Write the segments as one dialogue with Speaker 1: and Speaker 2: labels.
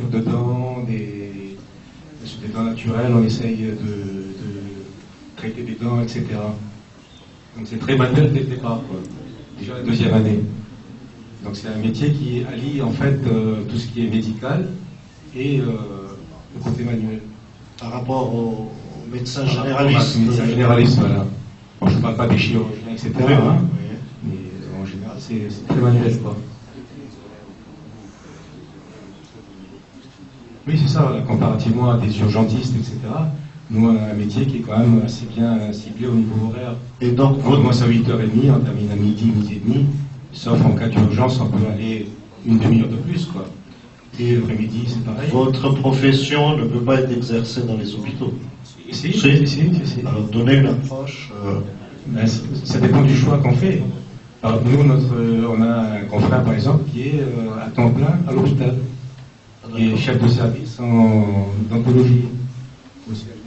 Speaker 1: de dents, des dents naturelles, on essaye de traiter des dents, etc. Donc c'est très manuel dès le départ, quoi. Déjà la deuxième année. Donc c'est un métier qui allie en fait tout ce qui est médical et le côté manuel.
Speaker 2: Par rapport aux médecins généralistes.
Speaker 1: Médecins généralistes, voilà. Bon, je ne parle pas des chirurgiens, etc.
Speaker 2: Oui,
Speaker 1: hein,
Speaker 2: oui.
Speaker 1: mais en général, c'est très manuel, quoi. Oui, c'est ça, voilà, comparativement à des urgentistes, etc. Nous, on a un métier qui est quand même assez bien ciblé au niveau horaire.
Speaker 2: Et donc,
Speaker 1: On commence à 8h30, on termine à midi, midi et demi. Sauf en cas d'urgence, on peut aller une demi-heure de plus, quoi. Et l'après-midi, c'est pareil.
Speaker 2: Votre profession ne peut pas être exercée dans les hôpitaux.
Speaker 1: Si.
Speaker 2: Alors, donnez une approche.
Speaker 1: Ben, ça dépend du choix qu'on fait. Alors, nous, on a un confrère, par exemple, qui est à temps plein à l'hôpital. Qui est chef de service en odontologie.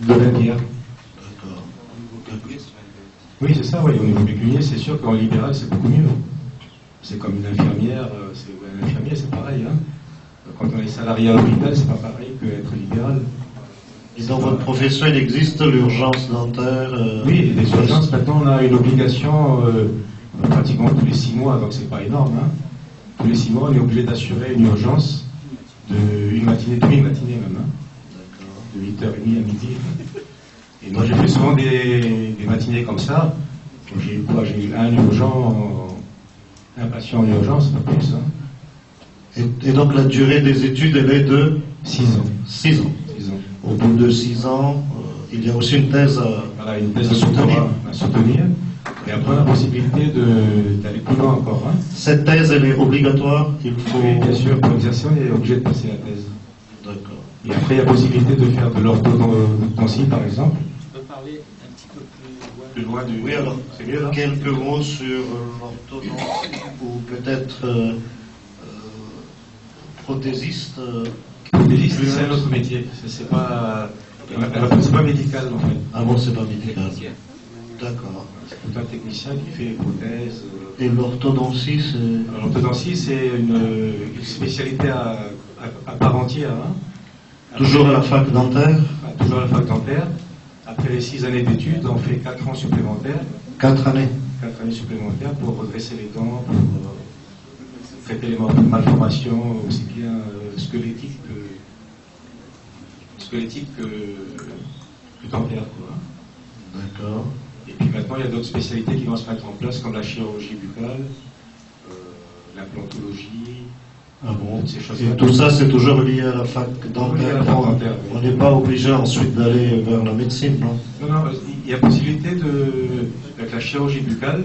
Speaker 1: De la bière.
Speaker 2: D'accord.
Speaker 1: Oui, c'est ça, oui. Au niveau pécunier, c'est sûr qu'en libéral, c'est beaucoup mieux. C'est comme une infirmière, un infirmier, c'est pareil. Hein. Quand on est salarié à l'hôpital, c'est pas pareil qu'être libéral.
Speaker 2: Et dans votre profession, il existe l'urgence dentaire
Speaker 1: Oui, les urgences, maintenant, on a une obligation pratiquement tous les 6 mois, donc c'est pas énorme. Hein. Tous les 6 mois, on est obligé d'assurer une urgence d'une matinée, demi-matinée même. Hein. De 8h30 à midi. Et moi, j'ai fait souvent des matinées comme ça. J'ai eu un urgent, un patient en urgence, pas plus. Hein.
Speaker 2: Et donc la durée des études, elle est de
Speaker 1: 6 ans.
Speaker 2: 6 ans.
Speaker 1: 6 ans.
Speaker 2: Au bout de 6 ans, il y a aussi une thèse
Speaker 1: Voilà, une thèse de doctorat à soutenir. Et après, la possibilité d'aller plus loin encore. Hein.
Speaker 2: Cette thèse, elle est obligatoire. Il faut.
Speaker 1: Oui, bien sûr, pour l'exercer, on est obligé de passer la thèse.
Speaker 2: D'accord.
Speaker 1: Et après, il y a possibilité de faire de l'orthodontie, par exemple.
Speaker 3: On peut parler un petit peu
Speaker 1: Plus loin du.
Speaker 2: Oui, alors,
Speaker 1: c'est mieux là.
Speaker 2: quelques mots sur l'orthodontie ou peut-être prothésiste.
Speaker 1: Prothésiste, c'est un autre métier. C'est pas médical en fait.
Speaker 2: Ah bon, c'est pas médical. D'accord.
Speaker 1: C'est tout un technicien qui fait les prothèses.
Speaker 2: Et l'orthodontie, c'est.
Speaker 1: Alors, l'orthodontie, c'est une spécialité à part entière. Hein.
Speaker 2: Toujours à la fac dentaire.
Speaker 1: Toujours à la fac dentaire. Après les 6 années d'études, on fait 4 ans supplémentaires.
Speaker 2: 4 années.
Speaker 1: 4 années supplémentaires pour redresser les dents, pour traiter les malformations aussi bien squelettiques que dentaires.
Speaker 2: D'accord.
Speaker 1: Et puis maintenant, il y a d'autres spécialités qui vont se mettre en place, comme la chirurgie buccale, l'implantologie.
Speaker 2: Ah bon.
Speaker 1: Ces choses
Speaker 2: Et tout ça, c'est toujours lié à la fac dentaire. On n'est pas obligé ensuite d'aller vers la médecine, non?
Speaker 1: Non, il y a possibilité avec la chirurgie buccale,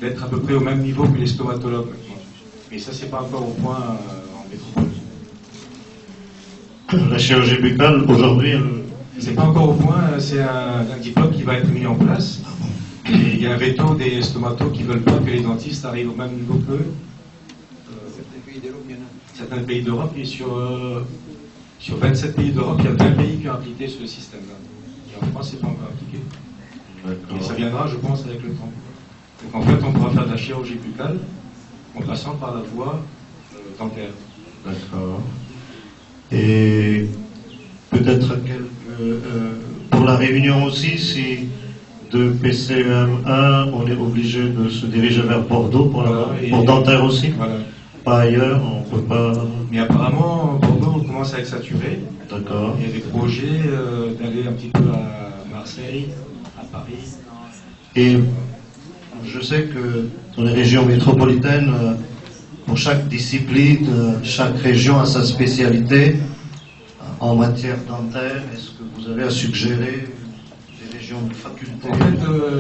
Speaker 1: d'être à peu près au même niveau que les stomatologues maintenant. Mais ça, c'est pas encore au point en métropole.
Speaker 2: La chirurgie buccale, aujourd'hui,
Speaker 1: c'est pas encore au point, c'est un diplôme qui va être mis en place. Et il y a un veto des stomatos qui veulent pas que les dentistes arrivent au même niveau qu'eux. Certains pays d'Europe, et sur 27 pays d'Europe, il y a 20 pays qui ont appliqué ce système-là. Et en France, c'est pas encore appliqué. Et ça viendra, je pense, avec le temps. Donc en fait, on pourra faire de la chirurgie buccale en passant par la voie dentaire.
Speaker 2: D'accord. Et peut-être pour la Réunion aussi, si de PCEM1, on est obligé de se diriger vers Bordeaux pour dentaire aussi.
Speaker 1: Voilà.
Speaker 2: Pas ailleurs, on peut pas.
Speaker 1: Mais apparemment, Bordeaux commence à être saturé.
Speaker 2: D'accord.
Speaker 1: Il y a des projets d'aller un petit peu à Marseille, à Paris.
Speaker 2: Et je sais que dans les régions métropolitaines, pour chaque discipline, chaque région a sa spécialité. En matière dentaire, est-ce que vous avez à suggérer des régions de faculté?
Speaker 1: En fait,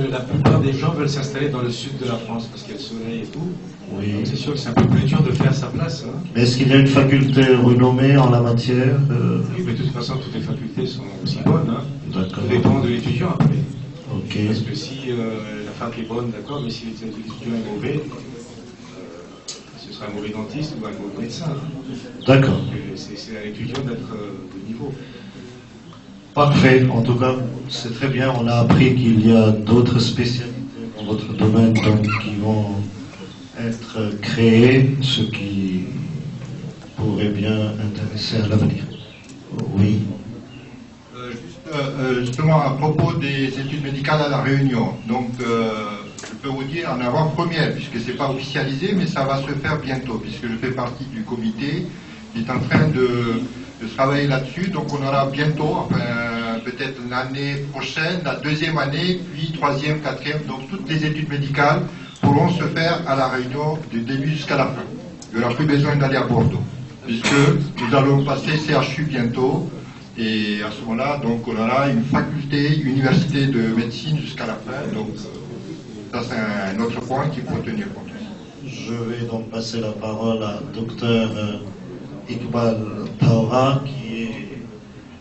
Speaker 1: la plupart des gens veulent s'installer dans le sud de la France parce qu'il y a le soleil et tout.
Speaker 2: Oui.
Speaker 1: Donc c'est sûr que c'est un peu plus dur de faire sa place. Hein.
Speaker 2: Mais est-ce qu'il y a une faculté renommée en la matière?
Speaker 1: Oui, mais de toute façon, toutes les facultés sont aussi bonnes. Hein.
Speaker 2: D'accord.
Speaker 1: Tout dépend de l'étudiant après.
Speaker 2: Ok.
Speaker 1: Parce que si la fac est bonne, d'accord, mais si l'étudiant est mauvais, ce sera un mauvais dentiste ou un mauvais médecin. Hein.
Speaker 2: D'accord.
Speaker 1: C'est à l'étudiant d'être de niveau.
Speaker 2: Parfait. En tout cas, c'est très bien. On a appris qu'il y a d'autres spécialités dans votre domaine donc, qui vont être créées, ce qui pourrait bien intéresser à l'avenir. Oui.
Speaker 3: Justement, à propos des études médicales à La Réunion, donc je peux vous dire en avant-première, puisque ce n'est pas officialisé, mais ça va se faire bientôt, puisque je fais partie du comité qui est en train de travailler là-dessus. Donc on aura bientôt, enfin, peut-être l'année prochaine, la deuxième année, puis troisième, quatrième, donc toutes les études médicales pourront se faire à La Réunion du début jusqu'à la fin. Il n'y aura plus besoin d'aller à Bordeaux, puisque nous allons passer CHU bientôt. Et à ce moment-là, donc, on aura une faculté, une université de médecine jusqu'à la fin. Donc, ça, c'est un autre point qu'il faut tenir compte.
Speaker 2: Je vais donc passer la parole à Dr Iqbal Taoura, qui est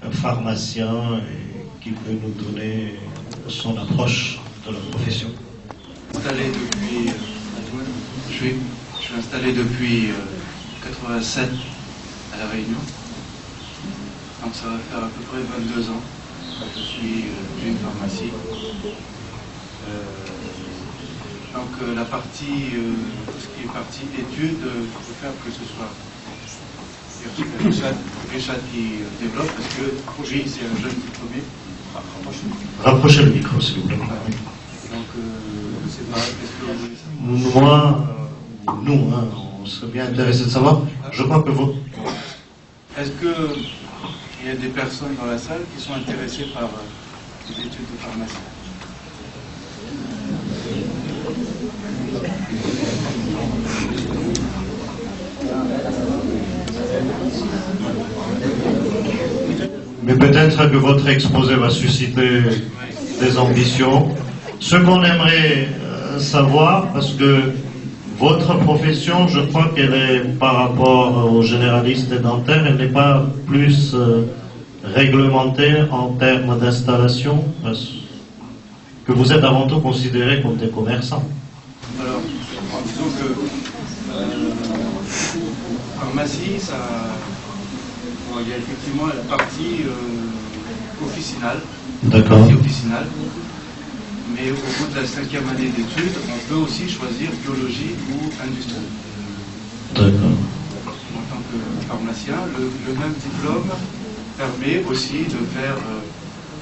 Speaker 2: un pharmacien et qui peut nous donner son approche de la profession.
Speaker 4: Je suis installé depuis 87 à La Réunion. Donc ça va faire à peu près 22 ans que j'ai une pharmacie. Donc la partie, tout ce qui est partie études, il faut faire que ce soit Richard qui développe, parce que oui, c'est un jeune diplômé.
Speaker 2: Rapprochez le micro, s'il vous plaît.
Speaker 4: Donc je sais pas, qu'est-ce que vous voulez savoir?
Speaker 2: Moi, nous, on serait bien intéressé de savoir. Je crois que vous...
Speaker 4: Est-ce que il y a des personnes dans la salle qui sont intéressées par les études de pharmacie?
Speaker 2: Mais peut-être que votre exposé va susciter des ambitions. Ce qu'on aimerait savoir, parce que votre profession, je crois qu'elle est, par rapport aux généralistes et dentaires, elle n'est pas plus réglementée en termes d'installation, que vous êtes avant tout considérés comme des commerçants.
Speaker 4: Alors, disons que pharmacie, ça, bon, il y a effectivement la partie officinale.
Speaker 2: D'accord.
Speaker 4: Partie officinale. Mais au bout de la 5e année d'études, on peut aussi choisir biologie ou industrie.
Speaker 2: D'accord.
Speaker 4: En tant que pharmacien, le même diplôme permet aussi de faire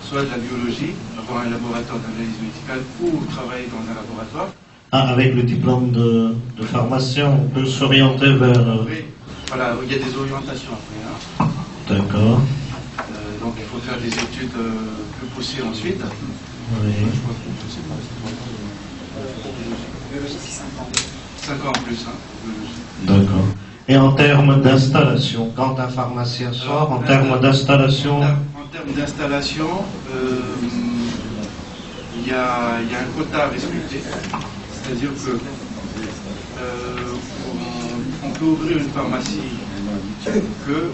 Speaker 4: soit de la biologie, avoir un laboratoire d'analyse médicale ou travailler dans un laboratoire.
Speaker 2: Ah, avec le diplôme de pharmacien, on peut s'orienter vers...
Speaker 4: Oui, voilà, il y a des orientations après. Hein.
Speaker 2: D'accord.
Speaker 4: Donc il faut faire des études plus poussées ensuite.
Speaker 2: Oui.
Speaker 4: Je crois que je sais pas, c'est 5 ans en plus. Hein,
Speaker 2: d'accord. Et en termes d'installation, quand un pharmacien sort, en termes d'installation...
Speaker 4: En termes d'installation, il y a un quota à respecter. C'est-à-dire que on peut ouvrir une pharmacie que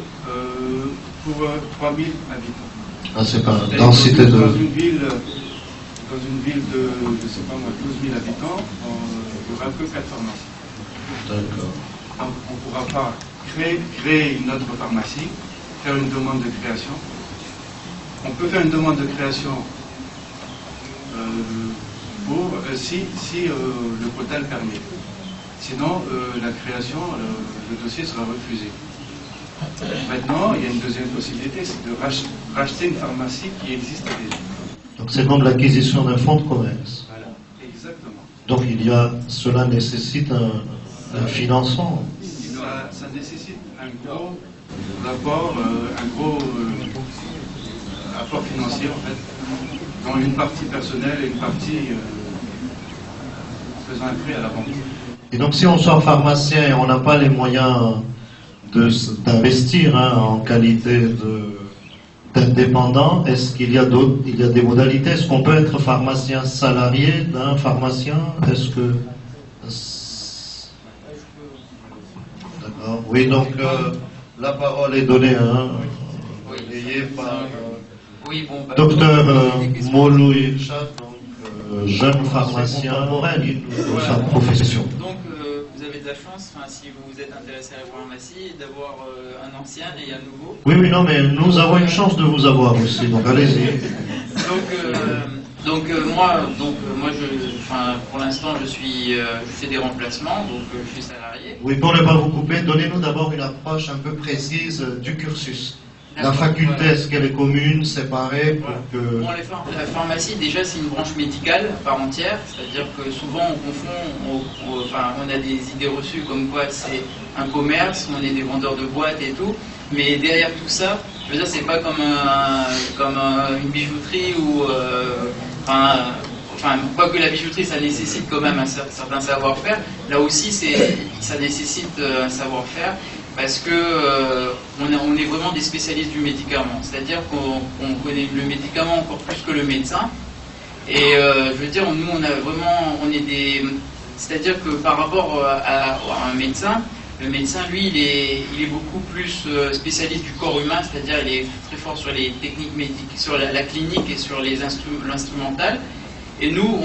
Speaker 4: pour 3000 habitants.
Speaker 2: Ah, c'est pas densité de...
Speaker 4: Dans une ville de, je sais pas moi, 12 000 habitants, il n'y aura que 4 pharmacies.
Speaker 2: D'accord.
Speaker 4: Donc on ne pourra pas créer une autre pharmacie, faire une demande de création. On peut faire une demande de création si le quota le permet. Sinon, la création, le dossier sera refusé. Maintenant, il y a une deuxième possibilité, c'est de racheter une pharmacie qui existe déjà.
Speaker 2: Donc c'est comme l'acquisition d'un fonds de commerce.
Speaker 4: Voilà, exactement.
Speaker 2: Donc cela nécessite un financement.
Speaker 4: Ça nécessite un gros apport, un gros apport financier en fait, dont une partie personnelle et une partie faisant un prêt à la banque.
Speaker 2: Et donc si on sort pharmacien et on n'a pas les moyens d'investir en qualité d'indépendant, est-ce qu'il y a des modalités? Est-ce qu'on peut être pharmacien salarié d'un pharmacien? Est-ce que... D'accord. Oui, donc la parole est donnée par docteur Molou Irchad, jeune pharmacien de sa profession.
Speaker 5: Donc vous avez de la chance, si vous êtes intéressé à la pharmacie, d'avoir un ancien et un nouveau.
Speaker 2: Oui, non, mais nous avons une chance de vous avoir aussi, donc allez-y.
Speaker 5: Donc Donc pour l'instant, je fais des remplacements, donc je suis salarié.
Speaker 2: Oui, pour ne pas vous couper, donnez-nous d'abord une approche un peu précise du cursus. La faculté, voilà. Est-ce qu'elle est commune, séparée pour que...
Speaker 5: Bon, la pharmacie, déjà, c'est une branche médicale à part entière, c'est-à-dire que souvent on confond, on a des idées reçues comme quoi c'est un commerce, on est des vendeurs de boîtes et tout, mais derrière tout ça, je veux dire, c'est pas comme une bijouterie ou... quoique la bijouterie, ça nécessite quand même un certain savoir-faire, là aussi, ça nécessite un savoir-faire, parce que on est vraiment des spécialistes du médicament, c'est-à-dire qu'on connaît le médicament encore plus que le médecin. Et je veux dire, nous, c'est-à-dire que par rapport à un médecin, le médecin, lui, il est beaucoup plus spécialiste du corps humain, c'est-à-dire il est très fort sur les techniques médicales, sur la clinique et sur l'instrumental. Et nous,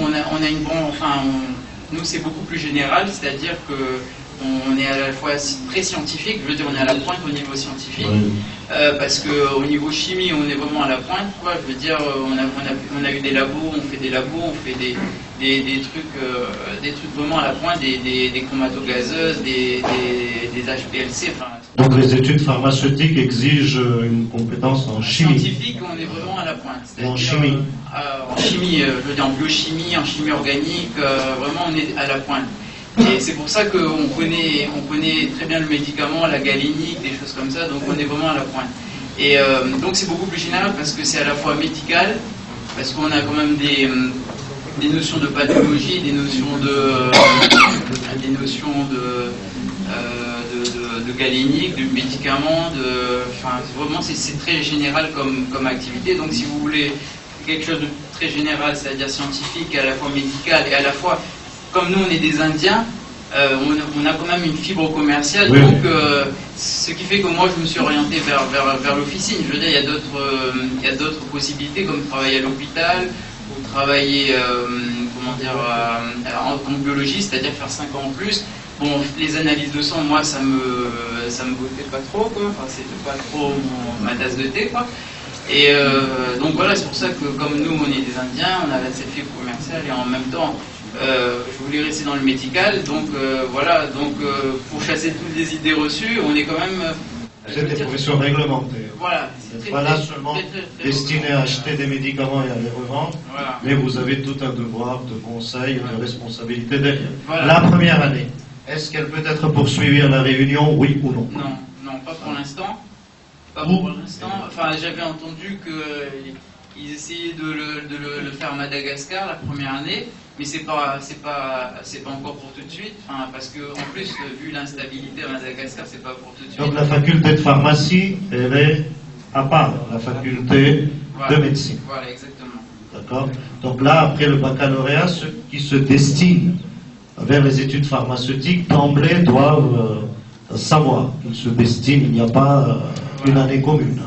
Speaker 5: nous, c'est beaucoup plus général, c'est-à-dire que on est à la fois très scientifique, je veux dire, on est à la pointe au niveau scientifique, parce qu'au niveau chimie, on est vraiment à la pointe, quoi. Je veux dire, on a eu des labos, on fait des labos, on fait des trucs vraiment à la pointe, des chromatogazeuses, des HPLC.
Speaker 2: Donc les études pharmaceutiques exigent une compétence en chimie.
Speaker 5: Scientifique, on est vraiment à la pointe.
Speaker 2: En chimie.
Speaker 5: En chimie, je veux dire, en biochimie, en chimie organique, vraiment on est à la pointe. Et c'est pour ça qu'on connaît très bien le médicament, la galénique, des choses comme ça, donc on est vraiment à la pointe. Et donc c'est beaucoup plus général parce que c'est à la fois médical, parce qu'on a quand même des notions de pathologie, des notions de galénique, de médicaments, vraiment c'est très général comme activité. Donc si vous voulez quelque chose de très général, c'est-à-dire scientifique, à la fois médical et à la fois... Comme nous, on est des Indiens, on a quand même une fibre commerciale, oui. Donc ce qui fait que moi, je me suis orienté vers l'officine. Je veux dire, il y a d'autres possibilités, comme travailler à l'hôpital, ou travailler en biologie, c'est-à-dire faire 5 ans en plus. Bon, les analyses de sang, moi, ça me bottait pas trop, quoi. Enfin, c'était pas trop ma tasse de thé, quoi. Et donc voilà, c'est pour ça que comme nous, on est des Indiens, on a cette fibre commerciale et en même temps... je voulais rester dans le médical, donc voilà, pour chasser toutes les idées reçues, on est quand même...
Speaker 2: C'est des professions réglementées.
Speaker 5: Voilà.
Speaker 2: C'est pas là seulement destiné à acheter des médicaments et à les revendre, voilà. Mais vous avez tout un devoir de conseil et de responsabilité derrière. Voilà. La première année, est-ce qu'elle peut être poursuivie à La Réunion, oui ou non?
Speaker 5: Non, pas pour l'instant. Pas pour l'instant. Enfin, j'avais entendu qu'ils essayaient de le faire à Madagascar la première année, mais c'est pas encore pour tout de suite, parce que en plus, vu l'instabilité à Madagascar, c'est pas pour tout de suite.
Speaker 2: Donc la faculté de pharmacie, elle est à part la faculté de médecine.
Speaker 5: Voilà, exactement.
Speaker 2: D'accord. Donc là, après le baccalauréat, ceux qui se destinent vers les études pharmaceutiques, d'emblée doivent savoir qu'ils se destinent, il n'y a pas une année commune.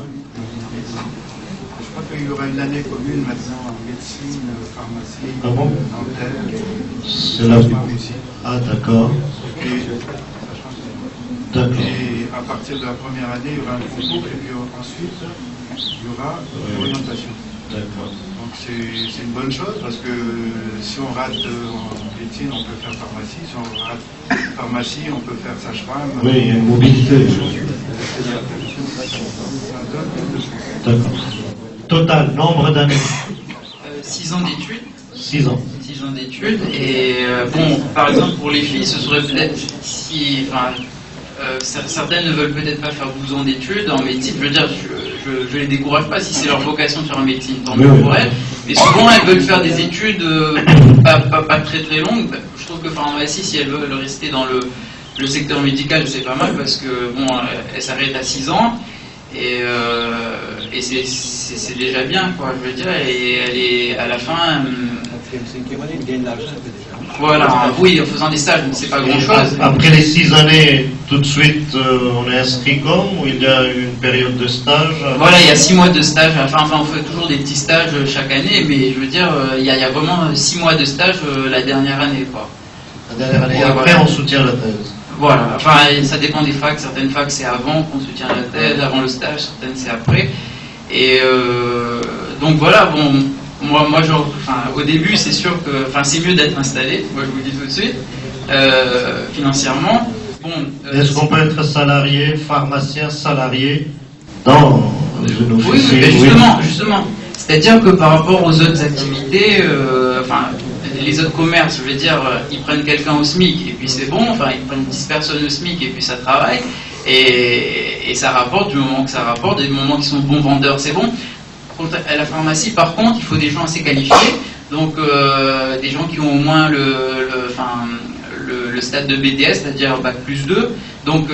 Speaker 6: Je crois qu'il y aura une année commune maintenant en médecine, pharmacie, dentaire.
Speaker 2: C'est la... Ah, d'accord.
Speaker 6: Et à partir de la première année, il y aura un concours et puis ensuite, il y aura l'orientation.
Speaker 2: D'accord.
Speaker 6: Donc c'est une bonne chose parce que si on rate en médecine, on peut faire pharmacie. Si on rate pharmacie, on peut faire sage-femme.
Speaker 2: Oui, il y a une mobilité. D'accord. Total, nombre d'années
Speaker 5: 6 ans d'études.
Speaker 2: 6 ans.
Speaker 5: 6 ans d'études. Et bon, par exemple, pour les filles, ce serait peut-être si... certaines ne veulent peut-être pas faire 12 ans d'études en médecine. Je veux dire, je les décourage pas si c'est leur vocation de faire en médecine, tant mieux pour elles. Mais souvent, elles veulent faire des études pas très très longues. Je trouve que pharmacie, si elles veulent rester dans le secteur médical, c'est pas mal parce que bon, elles s'arrêtent à 6 ans et c'est déjà bien, quoi. Je veux dire, et elle est à la fin. Voilà, oui, en faisant des stages, mais c'est pas grand-chose.
Speaker 2: Après les 6 années, tout de suite, on est inscrit comme, ou il y a une période de stage?
Speaker 5: Voilà, il y a 6 mois de stage, enfin on fait toujours des petits stages chaque année, mais je veux dire, il y a vraiment 6 mois de stage la dernière année, quoi.
Speaker 2: La dernière année, et après on soutient la thèse.
Speaker 5: Voilà, enfin ça dépend des facs, certaines facs c'est avant qu'on soutient la thèse, avant le stage, certaines c'est après. Et donc voilà, bon... au début, c'est sûr que, c'est mieux d'être installé. Moi, je vous le dis tout de suite, financièrement. Bon,
Speaker 2: est-ce qu'on peut être salarié, pharmacien salarié dans une officine?
Speaker 5: Oui, justement. C'est-à-dire que par rapport aux autres activités, les autres commerces, je veux dire, ils prennent quelqu'un au SMIC et puis c'est bon. Ils prennent 10 personnes au SMIC et puis ça travaille et ça rapporte du moment que ça rapporte, du moment qu'ils sont bons vendeurs, c'est bon. À la pharmacie, par contre, il faut des gens assez qualifiés, donc des gens qui ont au moins le stade de BTS, c'est-à-dire Bac plus 2, donc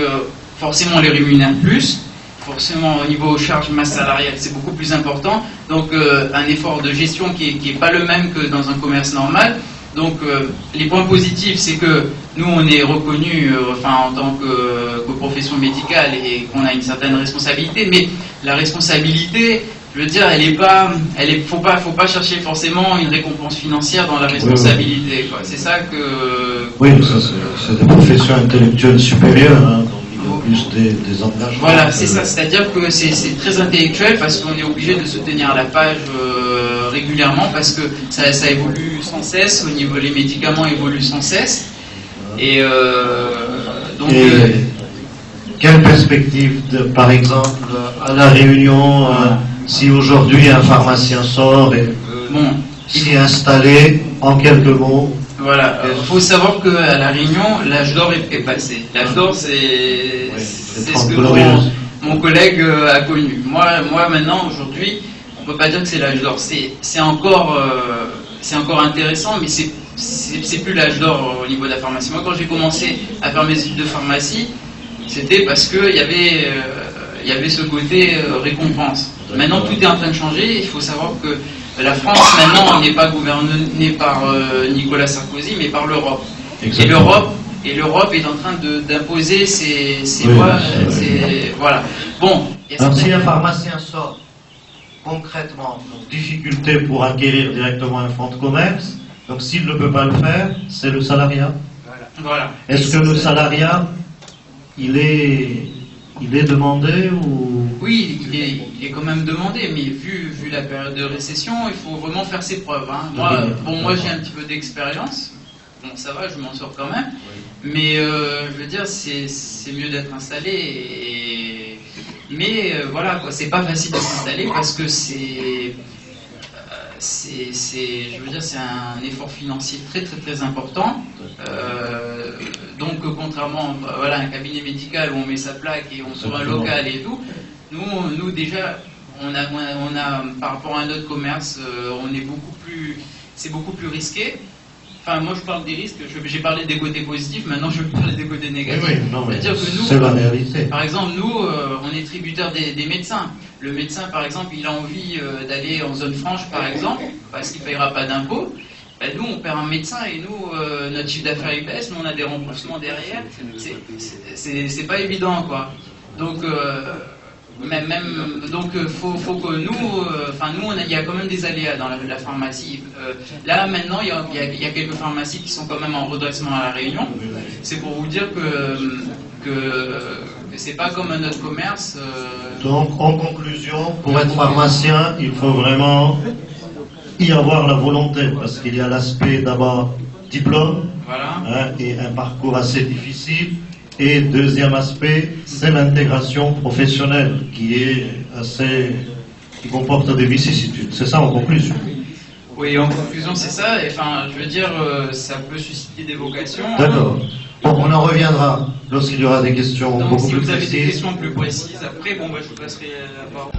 Speaker 5: forcément on les rémunère plus, forcément au niveau charge masse salariale c'est beaucoup plus important, donc un effort de gestion qui est pas le même que dans un commerce normal. Donc les points positifs, c'est que nous on est reconnu en tant que profession médicale et qu'on a une certaine responsabilité, mais la responsabilité, je veux dire, faut pas chercher forcément une récompense financière dans la responsabilité. Quoi. C'est ça que.
Speaker 2: Oui, ça c'est des professions intellectuelles supérieures, hein, donc il y a plus des engagements.
Speaker 5: Voilà, c'est ça. C'est-à-dire que c'est très intellectuel parce qu'on est obligé de se tenir à la page régulièrement parce que ça évolue sans cesse. Au niveau les médicaments évoluent sans cesse. Et
Speaker 2: quelle perspective, par exemple, à La Réunion? Si aujourd'hui un pharmacien sort et s'y installer, en quelques mots.
Speaker 5: Voilà, il faut savoir qu'à La Réunion, l'âge d'or est passé. L'âge d'or, c'est ce que mon collègue a connu. Moi maintenant, aujourd'hui, on ne peut pas dire que c'est l'âge d'or. C'est encore intéressant, mais c'est plus l'âge d'or au niveau de la pharmacie. Moi, quand j'ai commencé à faire mes études de pharmacie, c'était parce qu'il y avait ce côté récompense. Maintenant, tout est en train de changer. Il faut savoir que la France, maintenant, n'est pas gouvernée par Nicolas Sarkozy, mais par l'Europe. Et l'Europe est en train d'imposer ses lois. Voilà. Bon.
Speaker 2: Alors, si un pharmacien sort concrètement, donc difficulté pour acquérir directement un fonds de commerce, donc s'il ne peut pas le faire, c'est le salariat.
Speaker 5: Voilà.
Speaker 2: Est-ce que le salariat, il est demandé ou...
Speaker 5: Oui, il est quand même demandé, mais vu la période de récession, il faut vraiment faire ses preuves. Hein. Moi j'ai un petit peu d'expérience. Bon, ça va, je m'en sors quand même. Mais je veux dire, c'est mieux d'être installé. Mais voilà, quoi, c'est pas facile de s'installer parce que c'est un effort financier très très très important. Donc contrairement à un cabinet médical où on met sa plaque et on trouve un local et tout, nous déjà on a par rapport à un autre commerce, c'est beaucoup plus risqué. Enfin, moi je parle des risques, j'ai parlé des côtés positifs, maintenant je vais parler des côtés négatifs. C'est-à-dire que nous,
Speaker 2: c'est la réalité.
Speaker 5: Par exemple, nous, on est tributaire des médecins. Le médecin, par exemple, il a envie d'aller en zone franche, par exemple, parce qu'il ne paiera pas d'impôts. Ben, nous, on perd un médecin et nous, notre chiffre d'affaires il baisse, mais on a des remboursements derrière. C'est pas évident, quoi. Donc, faut que nous, il y a quand même des aléas dans la pharmacie. Là, maintenant, il y a quelques pharmacies qui sont quand même en redressement à La Réunion. C'est pour vous dire que c'est pas comme un autre commerce.
Speaker 2: Donc, en conclusion, pour être pharmacien, il faut vraiment y avoir la volonté, parce qu'il y a l'aspect d'abord diplôme, et un parcours assez difficile. Et deuxième aspect, c'est l'intégration professionnelle qui comporte des vicissitudes. C'est ça en conclusion.
Speaker 5: Oui, en conclusion, c'est ça. Enfin, je veux dire, ça peut susciter des vocations.
Speaker 2: D'accord. Bon, on en reviendra lorsqu'il y aura des questions beaucoup plus précises.
Speaker 5: Si vous avez des questions plus précises, après, je vous passerai la parole.